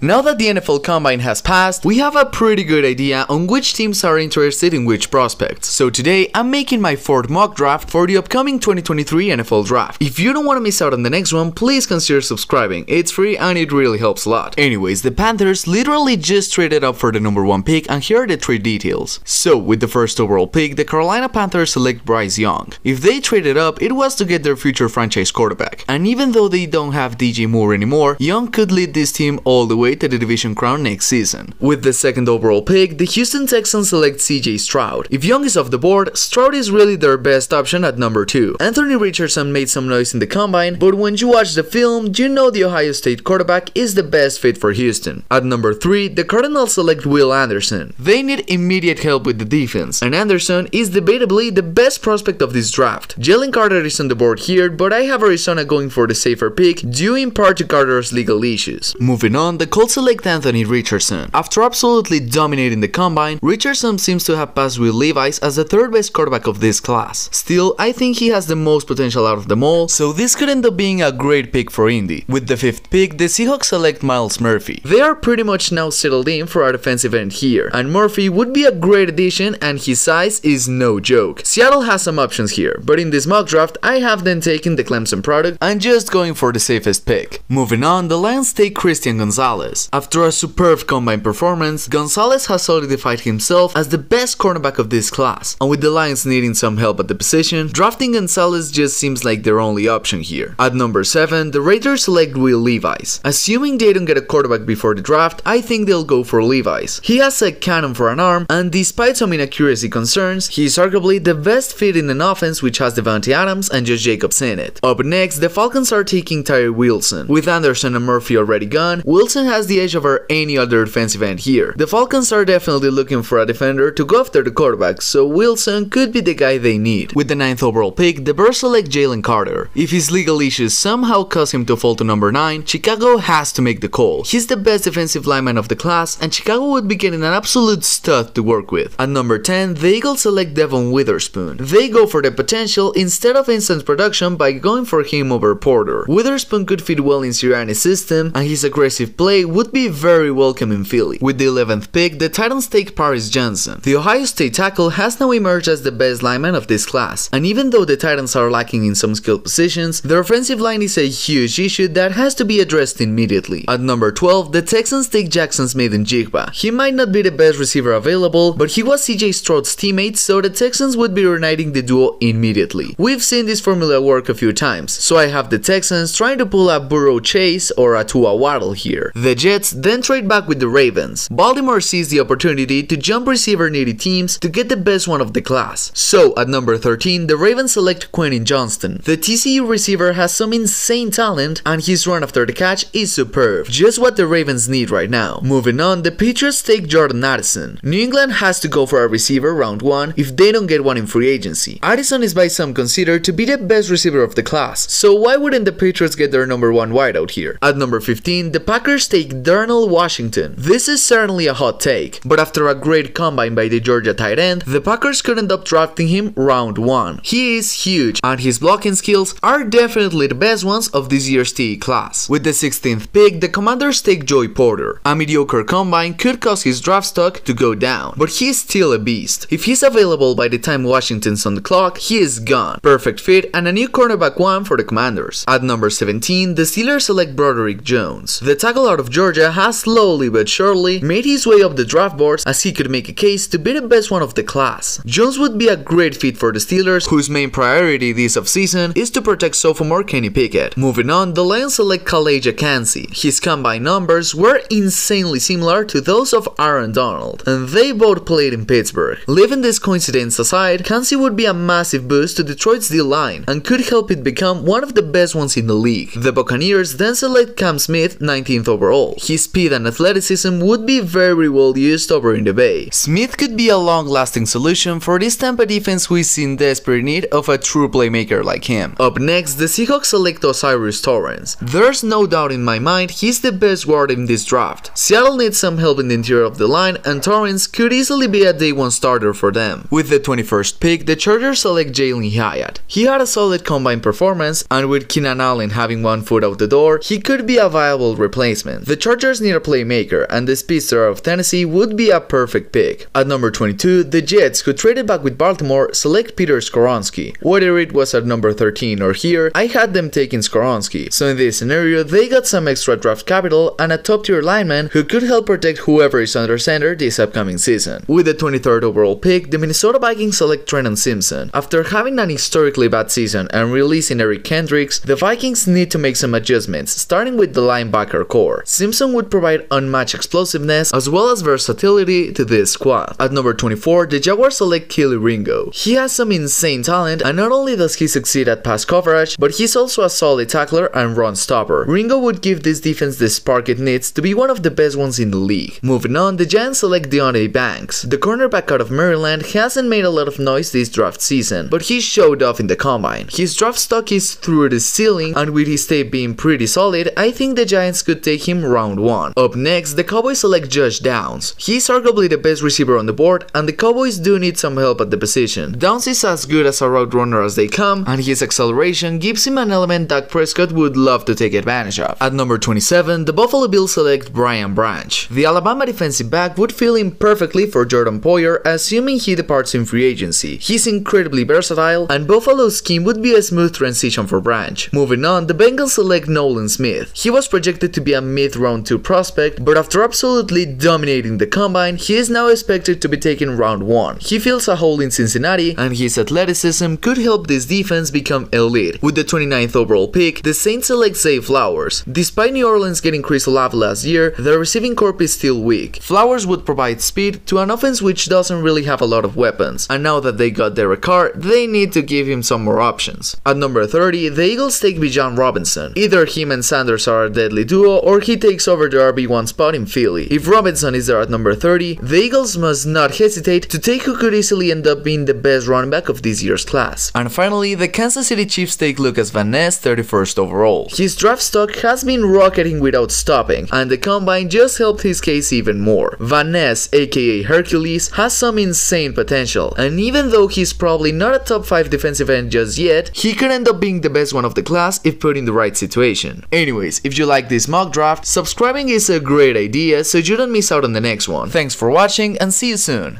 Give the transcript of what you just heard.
Now that the NFL Combine has passed, we have a pretty good idea on which teams are interested in which prospects. So today, I'm making my 4th mock draft for the upcoming 2023 NFL Draft. If you don't want to miss out on the next one, please consider subscribing. It's free and it really helps a lot. Anyways, the Panthers literally just traded up for the number 1 pick, and here are the trade details. So, with the first overall pick, the Carolina Panthers select Bryce Young. If they traded up, it was to get their future franchise quarterback. And even though they don't have DJ Moore anymore, Young could lead this team all the way to the division crown next season. With the 2nd overall pick, the Houston Texans select CJ Stroud. If Young is off the board, Stroud is really their best option at number 2. Anthony Richardson made some noise in the combine, but when you watch the film, you know the Ohio State quarterback is the best fit for Houston. At number 3, the Cardinals select Will Anderson. They need immediate help with the defense, and Anderson is debatably the best prospect of this draft. Jalen Carter is on the board here, but I have Arizona going for the safer pick, due in part to Carter's legal issues. Moving on, the Colts select Anthony Richardson. After absolutely dominating the combine, Richardson seems to have passed Will Levis as the 3rd best quarterback of this class. Still, I think he has the most potential out of them all, so this could end up being a great pick for Indy. With the 5th pick, the Seahawks select Myles Murphy. They are pretty much now settled in for our defensive end here, and Murphy would be a great addition, and his size is no joke. Seattle has some options here, but in this mock draft, I have them taking the Clemson product and just going for the safest pick. Moving on, the Lions take Christian Gonzalez. After a superb combine performance, Gonzalez has solidified himself as the best cornerback of this class, and with the Lions needing some help at the position, drafting Gonzalez just seems like their only option here. At number 7, the Raiders select Will Levis. Assuming they don't get a quarterback before the draft, I think they'll go for Levis. He has a cannon for an arm, and despite some inaccuracy concerns, he is arguably the best fit in an offense which has Devontae Adams and Josh Jacobs in it. Up next, the Falcons are taking Tyree Wilson. With Anderson and Murphy already gone, Wilson has the edge over any other defensive end here. The Falcons are definitely looking for a defender to go after the quarterback, so Wilson could be the guy they need. With the 9th overall pick, the Bears select Jalen Carter. If his legal issues somehow cause him to fall to number 9, Chicago has to make the call. He's the best defensive lineman of the class, and Chicago would be getting an absolute stud to work with. At number 10, the Eagles select Devon Witherspoon. They go for the potential instead of instant production by going for him over Porter. Witherspoon could fit well in Sirianni's system, and his aggressive play would be very welcome in Philly. With the 11th pick, the Titans take Paris Johnson. The Ohio State tackle has now emerged as the best lineman of this class, and even though the Titans are lacking in some skilled positions, their offensive line is a huge issue that has to be addressed immediately. At number 12, the Texans take Jackson Smith-Njigba. He might not be the best receiver available, but he was CJ Stroud's teammate, so the Texans would be reuniting the duo immediately. We've seen this formula work a few times, so I have the Texans trying to pull a Burrow Chase or a Tua Waddle here. The Jets then trade back with the Ravens. Baltimore sees the opportunity to jump receiver needy teams to get the best one of the class. So at number 13, the Ravens select Quentin Johnston. The TCU receiver has some insane talent, and his run after the catch is superb. Just what the Ravens need right now. Moving on, the Patriots take Jordan Addison. New England has to go for a receiver round 1 if they don't get one in free agency. Addison is by some considered to be the best receiver of the class, so why wouldn't the Patriots get their number 1 wideout here? At number 15, the Packers take Darnell Washington. This is certainly a hot take, but after a great combine by the Georgia tight end, the Packers could end up drafting him round 1. He is huge, and his blocking skills are definitely the best ones of this year's TE class. With the 16th pick, the Commanders take Joey Porter. A mediocre combine could cause his draft stock to go down, but he is still a beast. If he's available by the time Washington's on the clock, he is gone. Perfect fit and a new cornerback 1 for the Commanders. At number 17, the Steelers select Broderick Jones. The tackle out of Georgia has slowly but surely made his way up the draft boards, as he could make a case to be the best one of the class. Jones would be a great fit for the Steelers, whose main priority this offseason is to protect sophomore Kenny Pickett. Moving on, the Lions select Kalaja Kancey. His combine numbers were insanely similar to those of Aaron Donald, and they both played in Pittsburgh. Leaving this coincidence aside, Kancey would be a massive boost to Detroit's D-line and could help it become one of the best ones in the league. The Buccaneers then select Cam Smith 19th overall. His speed and athleticism would be very well used over in the Bay. Smith could be a long-lasting solution for this Tampa defense who is in desperate need of a true playmaker like him. Up next, the Seahawks select O'Cyrus Torrence. There's no doubt in my mind he's the best guard in this draft. Seattle needs some help in the interior of the line, and Torrence could easily be a day 1 starter for them. With the 21st pick, the Chargers select Jalen Hyatt. He had a solid combine performance, and with Keenan Allen having 1 foot out the door, he could be a viable replacement. The The Chargers need a playmaker, and the speedster of Tennessee would be a perfect pick. At number 22, the Jets, who traded back with Baltimore, select Peter Skoronski. Whether it was at number 13 or here, I had them taking Skoronski. So in this scenario, they got some extra draft capital and a top-tier lineman who could help protect whoever is under center this upcoming season. With the 23rd overall pick, the Minnesota Vikings select Trenton Simpson. After having an historically bad season and releasing Eric Kendricks, the Vikings need to make some adjustments, starting with the linebacker core. Simpson would provide unmatched explosiveness as well as versatility to this squad. At number 24, the Jaguars select Kelee Ringo. He has some insane talent, and not only does he succeed at pass coverage, but he's also a solid tackler and run stopper. Ringo would give this defense the spark it needs to be one of the best ones in the league. Moving on, the Giants select Deonte Banks. The cornerback out of Maryland hasn't made a lot of noise this draft season, but he showed off in the combine. His draft stock is through the ceiling, and with his tape being pretty solid, I think the Giants could take him round 1. Up next, the Cowboys select Josh Downs. He's arguably the best receiver on the board, and the Cowboys do need some help at the position. Downs is as good as a route runner as they come, and his acceleration gives him an element Dak Prescott would love to take advantage of. At number 27, the Buffalo Bills select Brian Branch. The Alabama defensive back would fill in perfectly for Jordan Poyer, assuming he departs in free agency. He's incredibly versatile, and Buffalo's scheme would be a smooth transition for Branch. Moving on, the Bengals select Nolan Smith. He was projected to be a mid-round 2 prospect, but after absolutely dominating the combine, he is now expected to be taken round 1. He fills a hole in Cincinnati, and his athleticism could help this defense become elite. With the 29th overall pick, the Saints select Zay Flowers. Despite New Orleans getting Chris Olave last year, their receiving corps is still weak. Flowers would provide speed to an offense which doesn't really have a lot of weapons, and now that they got Derek Carr, they need to give him some more options. At number 30, the Eagles take Bijan Robinson. Either him and Sanders are a deadly duo, or he takes over the RB1 spot in Philly. If Robinson is there at number 30, the Eagles must not hesitate to take who could easily end up being the best running back of this year's class. And finally, the Kansas City Chiefs take Lucas Van Ness 31st overall. His draft stock has been rocketing without stopping, and the combine just helped his case even more. Van Ness, aka Hercules, has some insane potential, and even though he's probably not a top 5 defensive end just yet, he could end up being the best one of the class if put in the right situation. Anyways, if you like this mock draft, subscribing is a great idea so you don't miss out on the next one. Thanks for watching and see you soon.